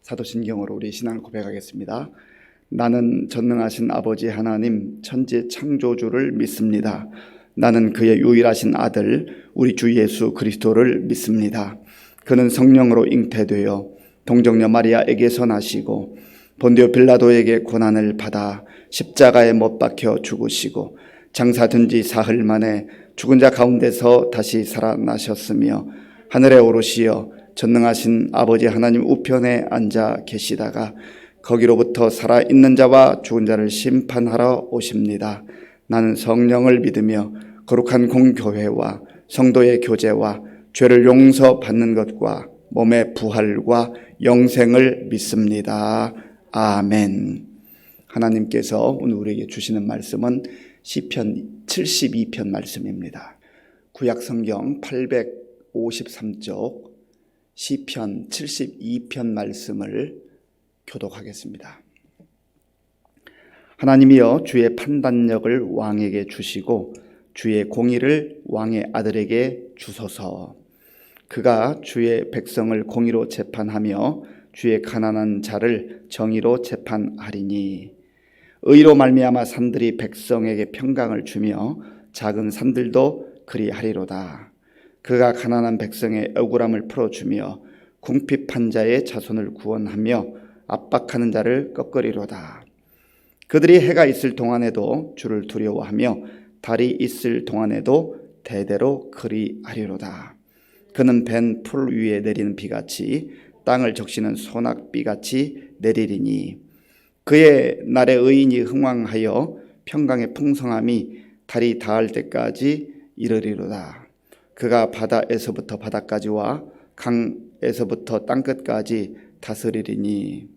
사도신경으로 우리 신앙을 고백하겠습니다. 나는 전능하신 아버지 하나님 천지 창조주를 믿습니다. 나는 그의 유일하신 아들 우리 주 예수 그리스도를 믿습니다. 그는 성령으로 잉태되어 동정녀 마리아에게서 나시고 본디오 빌라도에게 고난을 받아 십자가에 못 박혀 죽으시고 장사된 지 사흘 만에 죽은 자 가운데서 다시 살아나셨으며 하늘에 오르시어 전능하신 아버지 하나님 우편에 앉아 계시다가 거기로부터 살아있는 자와 죽은 자를 심판하러 오십니다. 나는 성령을 믿으며 거룩한 공교회와 성도의 교제와 죄를 용서받는 것과 몸의 부활과 영생을 믿습니다. 아멘. 하나님께서 오늘 우리에게 주시는 말씀은 시편 72편 말씀입니다. 구약성경 853쪽 시편 72편 말씀을 교독하겠습니다. 하나님이여 주의 판단력을 왕에게 주시고 주의 공의를 왕의 아들에게 주소서. 그가 주의 백성을 공의로 재판하며 주의 가난한 자를 정의로 재판하리니 의로 말미암아 산들이 백성에게 평강을 주며 작은 산들도 그리하리로다. 그가 가난한 백성의 억울함을 풀어주며 궁핍한 자의 자손을 구원하며 압박하는 자를 꺾으리로다. 그들이 해가 있을 동안에도 주를 두려워하며 달이 있을 동안에도 대대로 그리하리로다. 그는 밴 풀 위에 내리는 비같이 땅을 적시는 소낙비같이 내리리니 그의 날에 의인이 흥왕하여 평강의 풍성함이 달이 닿을 때까지 이르리로다. 그가 바다에서부터 바다까지와 강에서부터 땅끝까지 다스리리니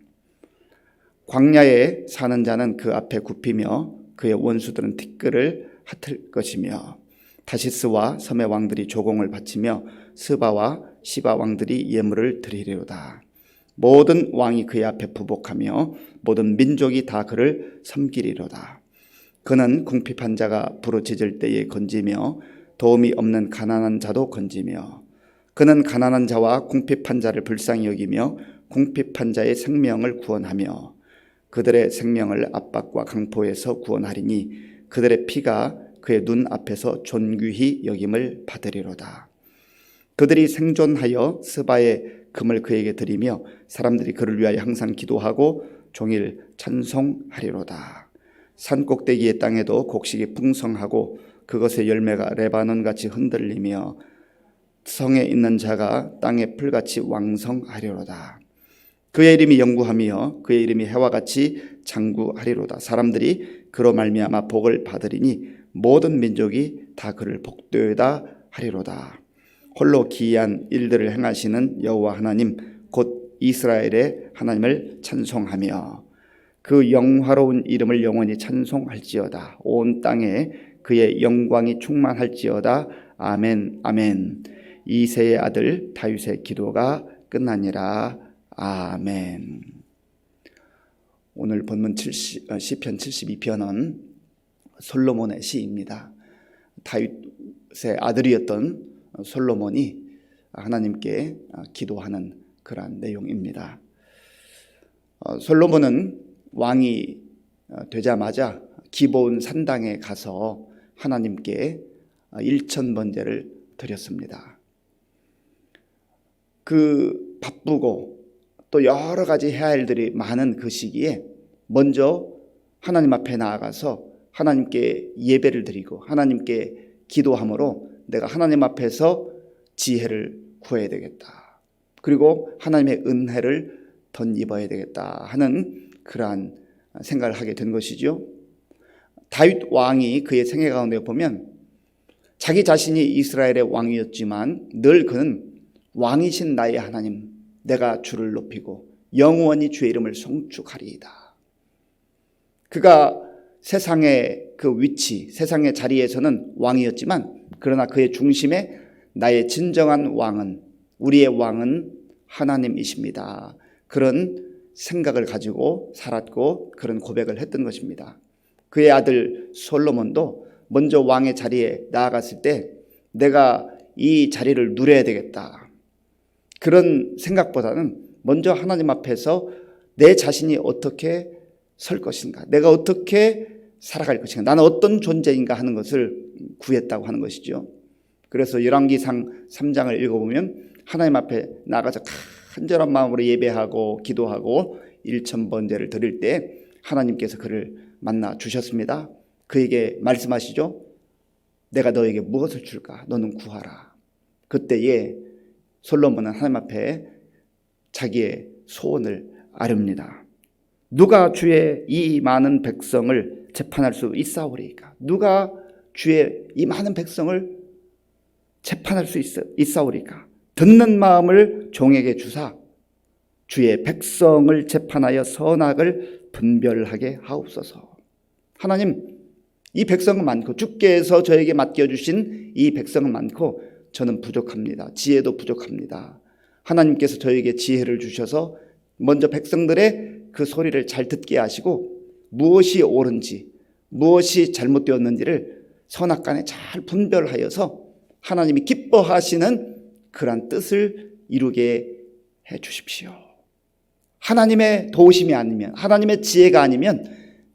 광야에 사는 자는 그 앞에 굽히며 그의 원수들은 티끌을 핫을 것이며 다시스와 섬의 왕들이 조공을 바치며 스바와 시바 왕들이 예물을 드리리로다. 모든 왕이 그의 앞에 부복하며 모든 민족이 다 그를 섬기리로다. 그는 궁핍한 자가 부르짖을 때에 건지며 도움이 없는 가난한 자도 건지며 그는 가난한 자와 궁핍한 자를 불쌍히 여기며 궁핍한 자의 생명을 구원하며 그들의 생명을 압박과 강포에서 구원하리니 그들의 피가 그의 눈 앞에서 존귀히 여김을 받으리로다. 그들이 생존하여 스바의 금을 그에게 드리며 사람들이 그를 위하여 항상 기도하고 종일 찬송하리로다. 산 꼭대기의 땅에도 곡식이 풍성하고 그것의 열매가 레바논같이 흔들리며 성에 있는 자가 땅의 풀같이 왕성하리로다. 그의 이름이 영구하며 그의 이름이 해와 같이 장구하리로다. 사람들이 그로 말미암아 복을 받으리니 모든 민족이 다 그를 복되다 하리로다. 홀로 기이한 일들을 행하시는 여호와 하나님 곧 이스라엘의 하나님을 찬송하며 그 영화로운 이름을 영원히 찬송할지어다. 온 땅에 그의 영광이 충만할지어다. 아멘 아멘. 이새의 아들 다윗의 기도가 끝나니라. 아멘. 오늘 본문 시편 72편은 솔로몬의 시입니다. 다윗의 아들이었던 솔로몬이 하나님께 기도하는 그러한 내용입니다. 솔로몬은 왕이 되자마자 기브온 산당에 가서 하나님께 1000번제를 드렸습니다. 그 바쁘고 또 여러 가지 해야 할 일들이 많은 그 시기에 먼저 하나님 앞에 나아가서 하나님께 예배를 드리고 하나님께 기도함으로 내가 하나님 앞에서 지혜를 구해야 되겠다. 그리고 하나님의 은혜를 덧입어야 되겠다 하는 그러한 생각을 하게 된 것이죠. 다윗 왕이 그의 생애 가운데 보면 자기 자신이 이스라엘의 왕이었지만 늘 그는 왕이신 나의 하나님 내가 주를 높이고 영원히 주의 이름을 송축하리이다. 그가 세상의 그 위치, 세상의 자리에서는 왕이었지만 그러나 그의 중심에 나의 진정한 왕은 우리의 왕은 하나님이십니다. 그런 생각을 가지고 살았고 그런 고백을 했던 것입니다. 그의 아들 솔로몬도 먼저 왕의 자리에 나아갔을 때 내가 이 자리를 누려야 되겠다. 그런 생각보다는 먼저 하나님 앞에서 내 자신이 어떻게 설 것인가, 내가 어떻게 살아갈 것인가, 나는 어떤 존재인가 하는 것을 구했다고 하는 것이죠. 그래서 열왕기상 3장을 읽어보면 하나님 앞에 나가서 간절한 마음으로 예배하고 기도하고 일천번제를 드릴 때 하나님께서 그를 만나 주셨습니다. 그에게 말씀하시죠. 내가 너에게 무엇을 줄까? 너는 구하라. 그때에 솔로몬은 하나님 앞에 자기의 소원을 아릅니다. 누가 주의 이 많은 백성을 재판할 수 있사오리까? 누가 주의 이 많은 백성을 재판할 수 있사오리까? 듣는 마음을 종에게 주사 주의 백성을 재판하여 선악을 분별하게 하옵소서. 하나님, 이 백성은 많고 주께서 저에게 맡겨주신 이 백성은 많고 저는 부족합니다. 지혜도 부족합니다. 하나님께서 저에게 지혜를 주셔서 먼저 백성들의 그 소리를 잘 듣게 하시고 무엇이 옳은지 무엇이 잘못되었는지를 선악간에 잘 분별하여서 하나님이 기뻐하시는 그러한 뜻을 이루게 해 주십시오. 하나님의 도우심이 아니면, 하나님의 지혜가 아니면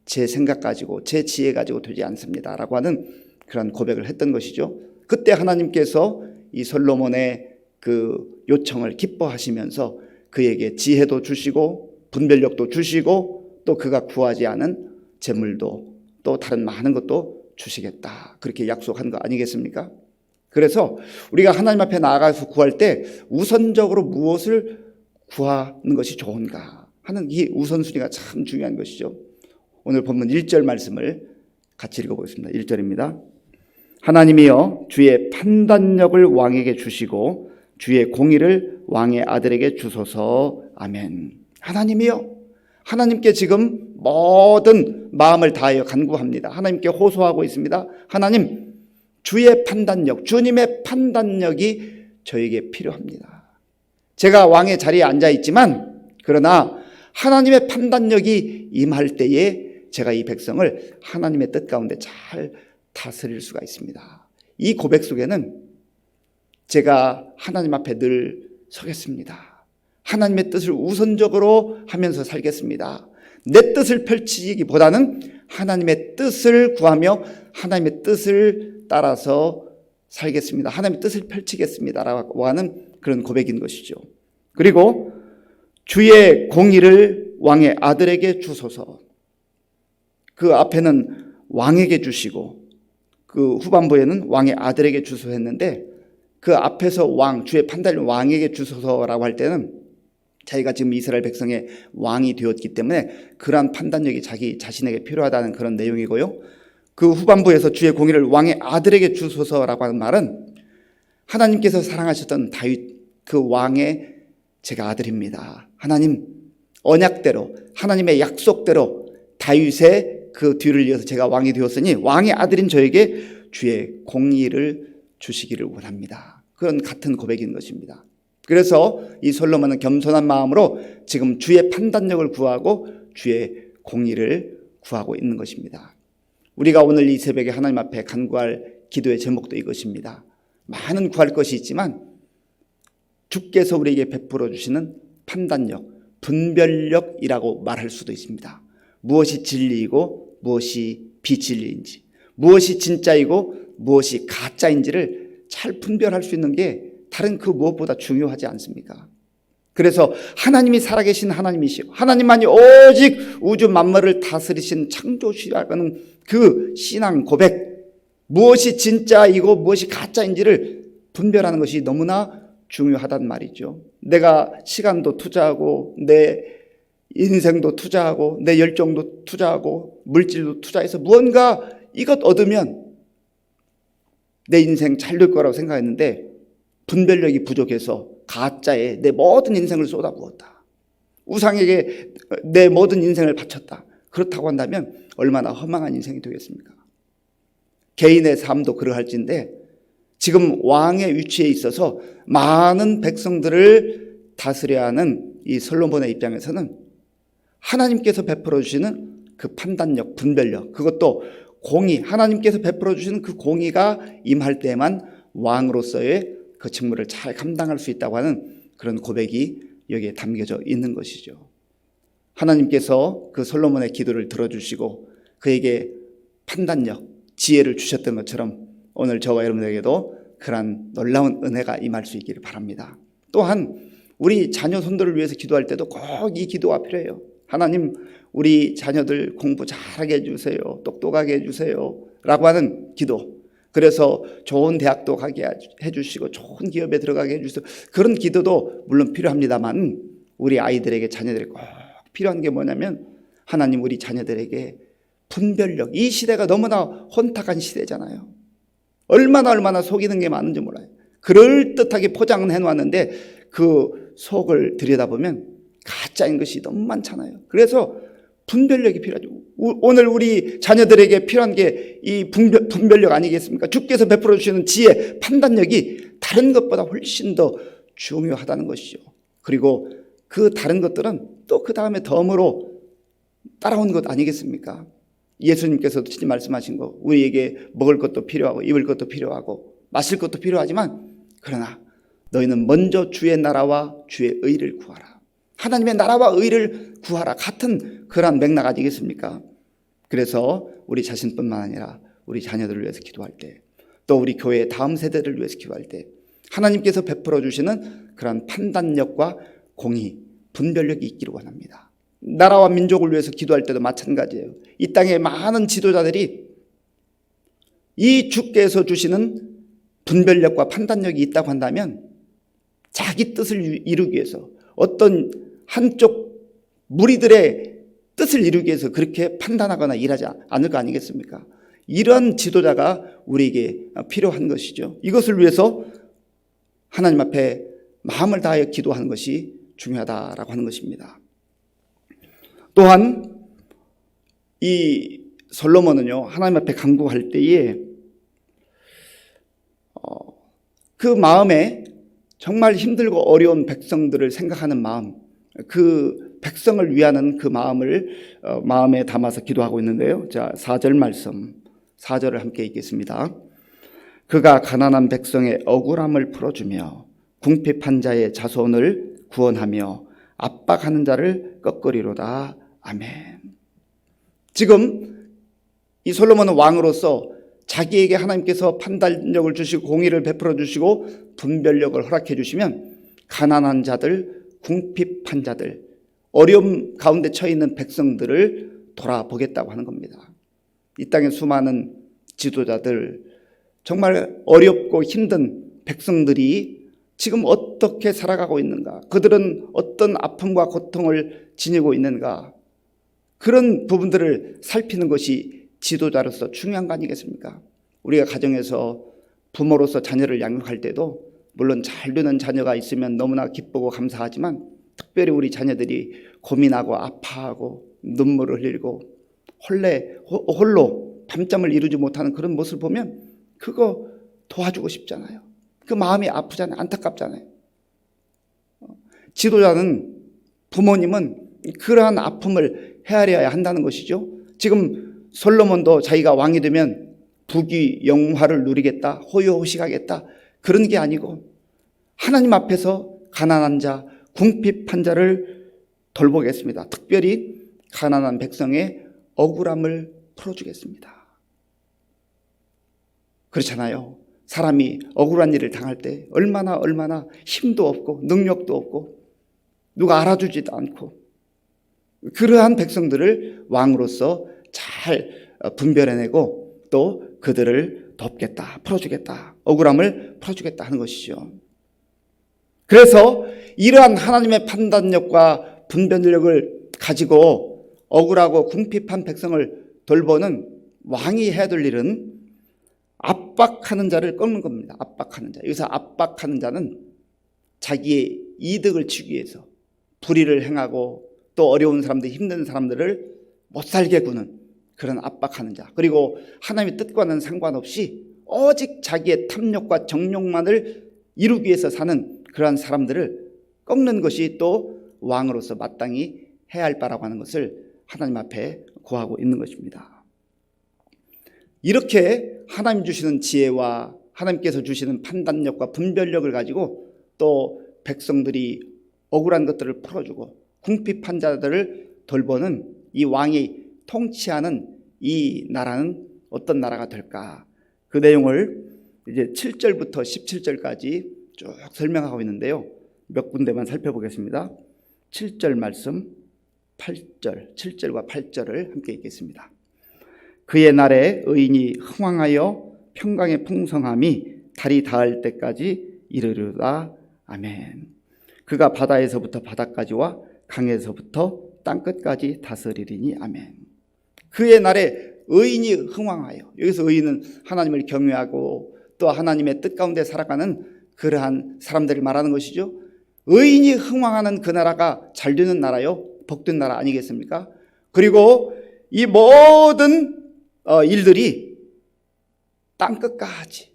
제 생각 가지고 제 지혜 가지고 되지 않습니다 라고 하는 그런 고백을 했던 것이죠. 그때 하나님께서 이 솔로몬의 그 요청을 기뻐하시면서 그에게 지혜도 주시고 분별력도 주시고 또 그가 구하지 않은 재물도 또 다른 많은 것도 주시겠다, 그렇게 약속한 거 아니겠습니까? 그래서 우리가 하나님 앞에 나아가서 구할 때 우선적으로 무엇을 구하는 것이 좋은가 하는 이 우선순위가 참 중요한 것이죠. 오늘 본문 1절 말씀을 같이 읽어보겠습니다. 1절입니다. 하나님이여 주의 판단력을 왕에게 주시고 주의 공의를 왕의 아들에게 주소서. 아멘. 하나님이여, 하나님께 지금 모든 마음을 다하여 간구합니다. 하나님께 호소하고 있습니다. 하나님, 주의 판단력, 주님의 판단력이 저에게 필요합니다. 제가 왕의 자리에 앉아 있지만 그러나 하나님의 판단력이 임할 때에 제가 이 백성을 하나님의 뜻 가운데 잘 다스릴 수가 있습니다. 이 고백 속에는 제가 하나님 앞에 늘 서겠습니다. 하나님의 뜻을 우선적으로 하면서 살겠습니다. 내 뜻을 펼치기보다는 하나님의 뜻을 구하며 하나님의 뜻을 따라서 살겠습니다. 하나님의 뜻을 펼치겠습니다라고 하는 그런 고백인 것이죠. 그리고 주의 공의를 왕의 아들에게 주소서. 그 앞에는 왕에게 주시고 그 후반부에는 왕의 아들에게 주소서 했는데 그 앞에서 왕, 주의 판단력 왕에게 주소서라고 할 때는 자기가 지금 이스라엘 백성의 왕이 되었기 때문에 그러한 판단력이 자기 자신에게 필요하다는 그런 내용이고요. 그 후반부에서 주의 공의를 왕의 아들에게 주소서라고 하는 말은 하나님께서 사랑하셨던 다윗 그 왕의 제가 아들입니다. 하나님 언약대로 하나님의 약속대로 다윗의 그 뒤를 이어서 제가 왕이 되었으니 왕의 아들인 저에게 주의 공의를 주시기를 원합니다. 그런 같은 고백인 것입니다. 그래서 이 솔로몬은 겸손한 마음으로 지금 주의 판단력을 구하고 주의 공의를 구하고 있는 것입니다. 우리가 오늘 이 새벽에 하나님 앞에 간구할 기도의 제목도 이것입니다. 많은 구할 것이 있지만 주께서 우리에게 베풀어 주시는 판단력, 분별력이라고 말할 수도 있습니다. 무엇이 진리이고 무엇이 비진리인지, 무엇이 진짜이고 무엇이 가짜인지를 잘 분별할 수 있는 게 다른 그 무엇보다 중요하지 않습니까? 그래서 하나님이 살아계신 하나님이시고 하나님만이 오직 우주 만물을 다스리신 창조주라는 그 신앙 고백, 무엇이 진짜이고 무엇이 가짜인지를 분별하는 것이 너무나 중요하단 말이죠. 내가 시간도 투자하고 내 인생도 투자하고 내 열정도 투자하고 물질도 투자해서 무언가 이것 얻으면 내 인생 잘 될 거라고 생각했는데 분별력이 부족해서 가짜에 내 모든 인생을 쏟아부었다. 우상에게 내 모든 인생을 바쳤다. 그렇다고 한다면 얼마나 허망한 인생이 되겠습니까? 개인의 삶도 그러할진데 지금 왕의 위치에 있어서 많은 백성들을 다스려야 하는 이 솔로몬의 입장에서는 하나님께서 베풀어 주시는 그 판단력, 분별력, 그것도 공의, 하나님께서 베풀어 주시는 그 공의가 임할 때만 왕으로서의 그 직무를 잘 감당할 수 있다고 하는 그런 고백이 여기에 담겨져 있는 것이죠. 하나님께서 그 솔로몬의 기도를 들어주시고 그에게 판단력, 지혜를 주셨던 것처럼 오늘 저와 여러분에게도 그러한 놀라운 은혜가 임할 수 있기를 바랍니다. 또한 우리 자녀 손들을 위해서 기도할 때도 꼭 이 기도가 필요해요. 하나님, 우리 자녀들 공부 잘하게 해주세요. 똑똑하게 해주세요. 라고 하는 기도. 그래서 좋은 대학도 가게 해주시고 좋은 기업에 들어가게 해주세요. 그런 기도도 물론 필요합니다만 우리 아이들에게, 자녀들에게 꼭 필요한 게 뭐냐면 하나님, 우리 자녀들에게 분별력. 이 시대가 너무나 혼탁한 시대잖아요. 얼마나 속이는 게 많은지 몰라요. 그럴듯하게 포장은 해놓았는데 그 속을 들여다보면 가짜인 것이 너무 많잖아요. 그래서 분별력이 필요하죠. 오늘 우리 자녀들에게 필요한 게 이 분별력 아니겠습니까? 주께서 베풀어 주시는 지혜, 판단력이 다른 것보다 훨씬 더 중요하다는 것이죠. 그리고 그 다른 것들은 또 그 다음에 덤으로 따라온 것 아니겠습니까? 예수님께서도 진짜 말씀하신 거, 우리에게 먹을 것도 필요하고 입을 것도 필요하고 마실 것도 필요하지만 그러나 너희는 먼저 주의 나라와 주의 의를 구하라. 하나님의 나라와 의를 구하라. 같은 그러한 맥락 아니겠습니까? 그래서 우리 자신뿐만 아니라 우리 자녀들을 위해서 기도할 때, 또 우리 교회의 다음 세대를 위해서 기도할 때 하나님께서 베풀어 주시는 그러한 판단력과 공의, 분별력이 있기를 원합니다. 나라와 민족을 위해서 기도할 때도 마찬가지예요. 이 땅에 많은 지도자들이 이 주께서 주시는 분별력과 판단력이 있다고 한다면 자기 뜻을 이루기 위해서, 어떤 한쪽 무리들의 뜻을 이루기 위해서 그렇게 판단하거나 일하지 않을 거 아니겠습니까? 이런 지도자가 우리에게 필요한 것이죠. 이것을 위해서 하나님 앞에 마음을 다하여 기도하는 것이 중요하다라고 하는 것입니다. 또한 이 솔로몬은요, 하나님 앞에 간구할 때에 그 마음에 정말 힘들고 어려운 백성들을 생각하는 마음, 그 백성을 위하는 그 마음을 마음에 담아서 기도하고 있는데요. 자, 4절 말씀, 4절을 함께 읽겠습니다. 그가 가난한 백성의 억울함을 풀어주며 궁핍한 자의 자손을 구원하며 압박하는 자를 꺾으리로다. 아멘. 지금 이 솔로몬은 왕으로서 자기에게 하나님께서 판단력을 주시고 공의를 베풀어 주시고 분별력을 허락해 주시면 가난한 자들, 궁핍한 자들, 어려움 가운데 처해 있는 백성들을 돌아보겠다고 하는 겁니다. 이 땅의 수많은 지도자들, 정말 어렵고 힘든 백성들이 지금 어떻게 살아가고 있는가, 그들은 어떤 아픔과 고통을 지니고 있는가, 그런 부분들을 살피는 것이 지도자로서 중요한 거 아니겠습니까? 우리가 가정에서 부모로서 자녀를 양육할 때도 물론 잘 되는 자녀가 있으면 너무나 기쁘고 감사하지만 특별히 우리 자녀들이 고민하고 아파하고 눈물을 흘리고 홀로 밤잠을 이루지 못하는 그런 모습을 보면 그거 도와주고 싶잖아요. 그 마음이 아프잖아요. 안타깝잖아요. 지도자는, 부모님은 그러한 아픔을 헤아려야 한다는 것이죠. 지금 솔로몬도 자기가 왕이 되면 부귀 영화를 누리겠다, 호요호식하겠다, 그런 게 아니고 하나님 앞에서 가난한 자, 궁핍한 자를 돌보겠습니다. 특별히 가난한 백성의 억울함을 풀어주겠습니다. 그렇잖아요. 사람이 억울한 일을 당할 때 얼마나 힘도 없고 능력도 없고 누가 알아주지도 않고, 그러한 백성들을 왕으로서 잘 분별해내고 또 그들을 돕겠다, 풀어주겠다, 억울함을 풀어주겠다 하는 것이죠. 그래서 이러한 하나님의 판단력과 분별력을 가지고 억울하고 궁핍한 백성을 돌보는 왕이 해야 될 일은 압박하는 자를 꺾는 겁니다. 압박하는 자. 여기서 압박하는 자는 자기의 이득을 취기 위해서 불의를 행하고 또 어려운 사람들, 힘든 사람들을 못 살게 구는 그런 압박하는 자. 그리고 하나님의 뜻과는 상관없이 오직 자기의 탐욕과 정욕만을 이루기 위해서 사는 그러한 사람들을 꺾는 것이 또 왕으로서 마땅히 해야 할 바라고 하는 것을 하나님 앞에 구하고 있는 것입니다. 이렇게 하나님 주시는 지혜와 하나님께서 주시는 판단력과 분별력을 가지고 또 백성들이 억울한 것들을 풀어주고 궁핍한 자들을 돌보는 이 왕이 통치하는 이 나라는 어떤 나라가 될까? 그 내용을 이제 7절부터 17절까지 쭉 설명하고 있는데요. 몇 군데만 살펴보겠습니다. 7절 말씀, 8절, 7절과 8절을 함께 읽겠습니다. 그의 날에 의인이 흥왕하여 평강의 풍성함이 달이 닿을 때까지 이르리로다. 아멘. 그가 바다에서부터 바다까지와 강에서부터 땅끝까지 다스리리니. 아멘. 그의 날에 의인이 흥왕하여, 여기서 의인은 하나님을 경외하고 또 하나님의 뜻 가운데 살아가는 그러한 사람들을 말하는 것이죠. 의인이 흥왕하는 그 나라가 잘 되는 나라요, 복된 나라 아니겠습니까? 그리고 이 모든 일들이 땅끝까지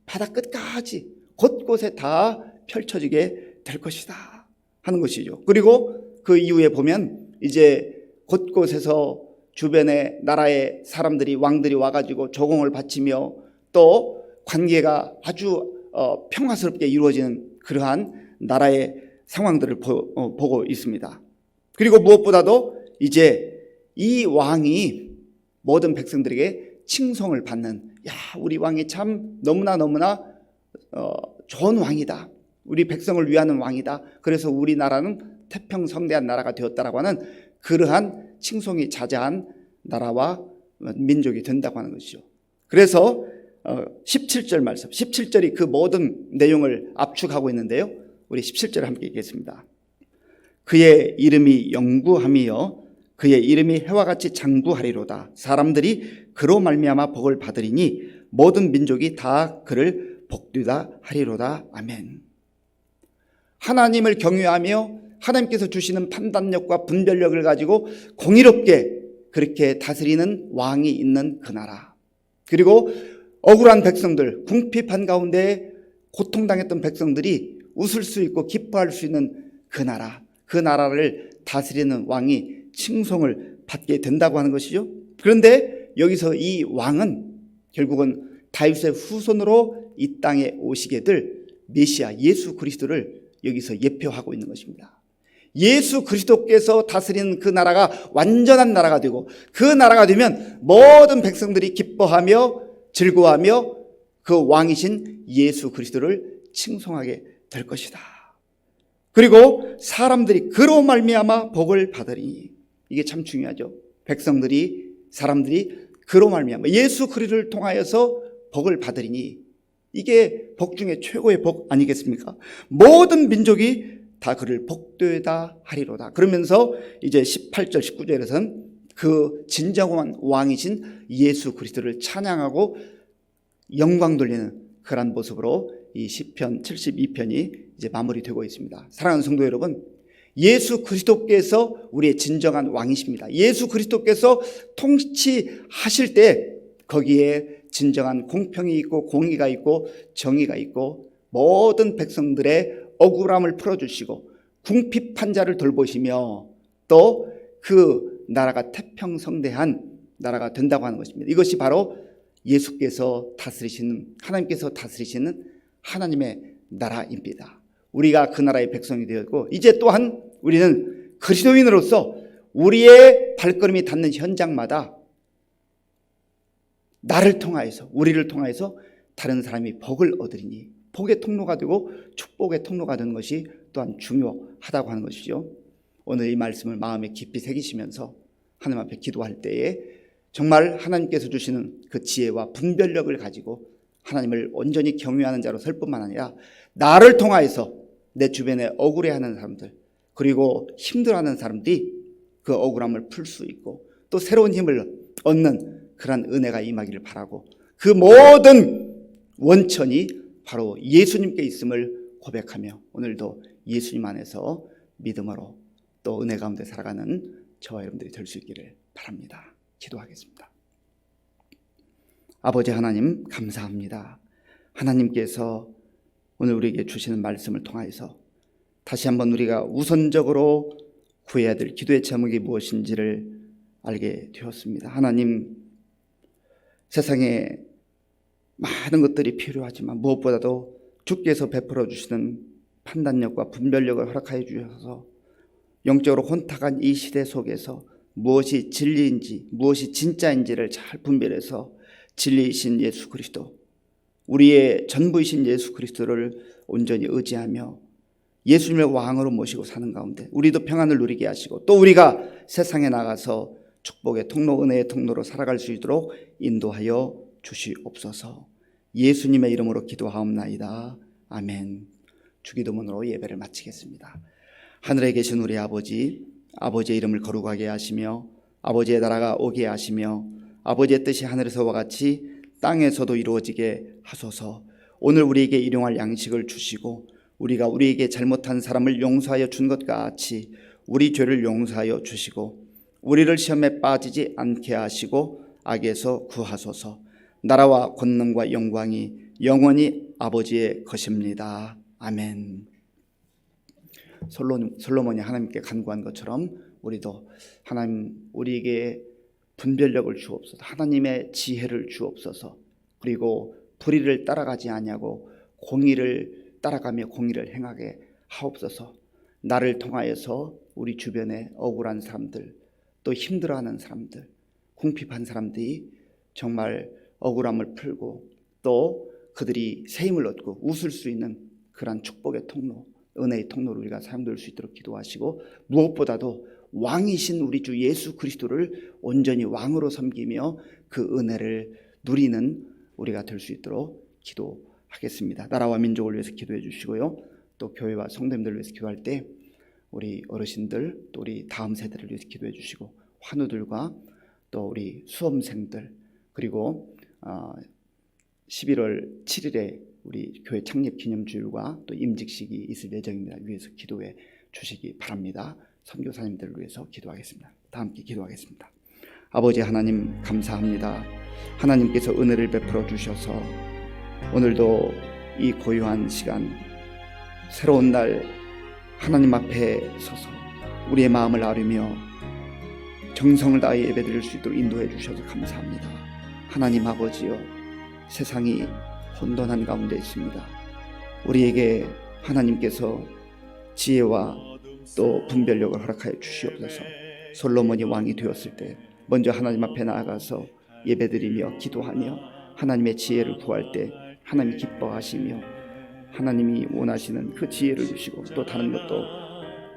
바다 끝까지 곳곳에 다 펼쳐지게 될 것이다 하는 것이죠. 그리고 그 이후에 보면 이제 곳곳에서 주변의 나라의 사람들이, 왕들이 와가지고 조공을 바치며 또 관계가 아주 평화스럽게 이루어지는 그러한 나라의 상황들을 보고 있습니다. 그리고 무엇보다도 이제 이 왕이 모든 백성들에게 칭송을 받는, 야, 우리 왕이 참 너무나 좋은 왕이다, 우리 백성을 위하는 왕이다, 그래서 우리나라는 태평성대한 나라가 되었다라고 하는 그러한 칭송이 자자한 나라와 민족이 된다고 하는 것이죠. 그래서 17절 말씀, 17절이 그 모든 내용을 압축하고 있는데요. 우리 17절 함께 읽겠습니다. 그의 이름이 영구함이여 그의 이름이 해와 같이 장구하리로다. 사람들이 그로 말미암아 복을 받으리니 모든 민족이 다 그를 복되다 하리로다. 아멘. 하나님을 경외하며 하나님께서 주시는 판단력과 분별력을 가지고 공의롭게 그렇게 다스리는 왕이 있는 그 나라, 그리고 억울한 백성들, 궁핍한 가운데 고통당했던 백성들이 웃을 수 있고 기뻐할 수 있는 그 나라, 그 나라를 다스리는 왕이 칭송을 받게 된다고 하는 것이죠. 그런데 여기서 이 왕은 결국은 다윗의 후손으로 이 땅에 오시게 될 메시아 예수 그리스도를 여기서 예표하고 있는 것입니다. 예수 그리스도께서 다스리는 그 나라가 완전한 나라가 되고, 그 나라가 되면 모든 백성들이 기뻐하며 즐거워하며 그 왕이신 예수 그리스도를 칭송하게 될 것이다. 그리고 사람들이 그로 말미암아 복을 받으리니, 이게 참 중요하죠. 백성들이, 사람들이 그로 말미암아 예수 그리스도를 통하여서 복을 받으리니, 이게 복 중에 최고의 복 아니겠습니까? 모든 민족이 다 그를 복되다 하리로다. 그러면서 이제 18절 19절에서는 그 진정한 왕이신 예수 그리스도를 찬양하고 영광 돌리는 그런 모습으로 이 시편 72편이 이제 마무리되고 있습니다. 사랑하는 성도 여러분, 예수 그리스도께서 우리의 진정한 왕이십니다. 예수 그리스도께서 통치하실 때 거기에 진정한 공평이 있고 공의가 있고 정의가 있고 모든 백성들의 억울함을 풀어주시고 궁핍한 자를 돌보시며 또 그 나라가 태평성대한 나라가 된다고 하는 것입니다. 이것이 바로 예수께서 다스리시는, 하나님께서 다스리시는 하나님의 나라입니다. 우리가 그 나라의 백성이 되었고, 이제 또한 우리는 그리스도인으로서 우리의 발걸음이 닿는 현장마다 나를 통하여서, 우리를 통하여서 다른 사람이 복을 얻으리니, 복의 통로가 되고 축복의 통로가 되는 것이 또한 중요하다고 하는 것이죠. 오늘 이 말씀을 마음에 깊이 새기시면서 하나님 앞에 기도할 때에 정말 하나님께서 주시는 그 지혜와 분별력을 가지고 하나님을 온전히 경외하는 자로 설 뿐만 아니라 나를 통하여서 내 주변에 억울해하는 사람들, 그리고 힘들어하는 사람들이 그 억울함을 풀 수 있고 또 새로운 힘을 얻는 그런 은혜가 임하기를 바라고, 그 모든 원천이 바로 예수님께 있음을 고백하며 오늘도 예수님 안에서 믿음으로 또 은혜 가운데 살아가는 저와 여러분들이 될 수 있기를 바랍니다. 기도하겠습니다. 아버지 하나님, 감사합니다. 하나님께서 오늘 우리에게 주시는 말씀을 통하여서 다시 한번 우리가 우선적으로 구해야 될 기도의 제목이 무엇인지를 알게 되었습니다. 하나님, 세상에 많은 것들이 필요하지만 무엇보다도 주께서 베풀어 주시는 판단력과 분별력을 허락하여 주셔서 영적으로 혼탁한 이 시대 속에서 무엇이 진리인지 무엇이 진짜인지를 잘 분별해서 진리이신 예수 그리스도, 우리의 전부이신 예수 그리스도를 온전히 의지하며 예수님을 왕으로 모시고 사는 가운데 우리도 평안을 누리게 하시고 또 우리가 세상에 나가서 축복의 통로, 은혜의 통로로 살아갈 수 있도록 인도하여 주시옵소서. 예수님의 이름으로 기도하옵나이다. 아멘. 주기도문으로 예배를 마치겠습니다. 하늘에 계신 우리 아버지, 아버지의 이름을 거룩하게 하시며 아버지의 나라가 오게 하시며 아버지의 뜻이 하늘에서와 같이 땅에서도 이루어지게 하소서. 오늘 우리에게 일용할 양식을 주시고 우리가 우리에게 잘못한 사람을 용서하여 준 것과 같이 우리 죄를 용서하여 주시고 우리를 시험에 빠지지 않게 하시고 악에서 구하소서. 나라와 권능과 영광이 영원히 아버지의 것입니다. 아멘. 솔로몬이 하나님께 간구한 것처럼 우리도 하나님 우리에게 분별력을 주옵소서. 하나님의 지혜를 주옵소서. 그리고 불의를 따라가지 아니하고 공의를 따라가며 공의를 행하게 하옵소서. 나를 통하여서 우리 주변에 억울한 사람들, 또 힘들어하는 사람들, 궁핍한 사람들이 정말 억울함을 풀고 또 그들이 새 힘을 얻고 웃을 수 있는 그러한 축복의 통로, 은혜의 통로를 우리가 사용될 수 있도록 기도하시고 무엇보다도 왕이신 우리 주 예수 그리스도를 온전히 왕으로 섬기며 그 은혜를 누리는 우리가 될 수 있도록 기도하겠습니다. 나라와 민족을 위해서 기도해 주시고요. 또 교회와 성도님들을 위해서 기도할 때 우리 어르신들 또 우리 다음 세대를 위해서 기도해 주시고 환우들과 또 우리 수험생들 그리고 11월 7일에 우리 교회 창립 기념주일과 또 임직식이 있을 예정입니다. 위해서 기도해 주시기 바랍니다. 선교사님들을 위해서 기도하겠습니다. 다 함께 기도하겠습니다. 아버지 하나님 감사합니다. 하나님께서 은혜를 베풀어 주셔서 오늘도 이 고요한 시간 새로운 날 하나님 앞에 서서 우리의 마음을 아뢰며 정성을 다해 예배드릴 수 있도록 인도해 주셔서 감사합니다. 하나님 아버지여, 세상이 혼돈한 가운데 있습니다. 우리에게 하나님께서 지혜와 또 분별력을 허락하여 주시옵소서. 솔로몬이 왕이 되었을 때 먼저 하나님 앞에 나아가서 예배드리며 기도하며 하나님의 지혜를 구할 때 하나님이 기뻐하시며 하나님이 원하시는 그 지혜를 주시고 또 다른 것도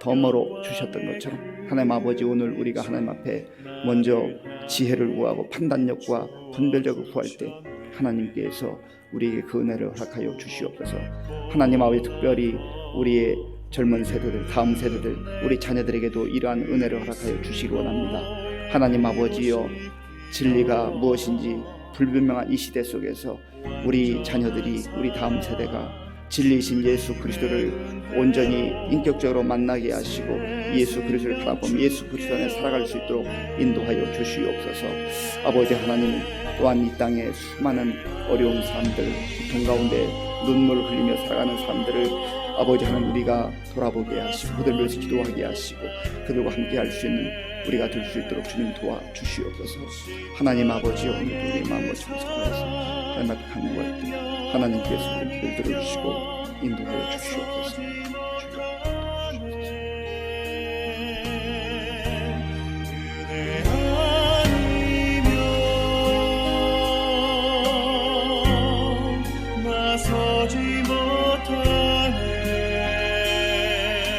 덤으로 주셨던 것처럼 하나님 아버지, 오늘 우리가 하나님 앞에 먼저 지혜를 구하고 판단력과 분별력을 구할 때 하나님께서 우리에게 그 은혜를 허락하여 주시옵소서. 하나님 아버지, 특별히 우리의 젊은 세대들, 다음 세대들, 우리 자녀들에게도 이러한 은혜를 허락하여 주시기 원합니다. 하나님 아버지여, 진리가 무엇인지 불분명한 이 시대 속에서 우리 자녀들이, 우리 다음 세대가 진리이신 예수 그리스도를 온전히 인격적으로 만나게 하시고 예수 그리스도를 바라보며 예수 그리스도 안에 살아갈 수 있도록 인도하여 주시옵소서. 아버지 하나님, 또한 이 땅에 수많은 어려운 사람들, 고통 가운데 눈물을 흘리며 살아가는 사람들을 아버지 하나님 우리가 돌아보게 하시고 그들을 위해서 기도하게 하시고 그들과 함께 할 수 있는 우리가 될 수 있도록 주님 도와주시옵소서. 하나님 아버지여, 오늘 우리의 마음을 청산하여서 하나님 앞에 간구할 때 하나님께서 우리 기도를 들어주시고 인도하여 주시옵소서.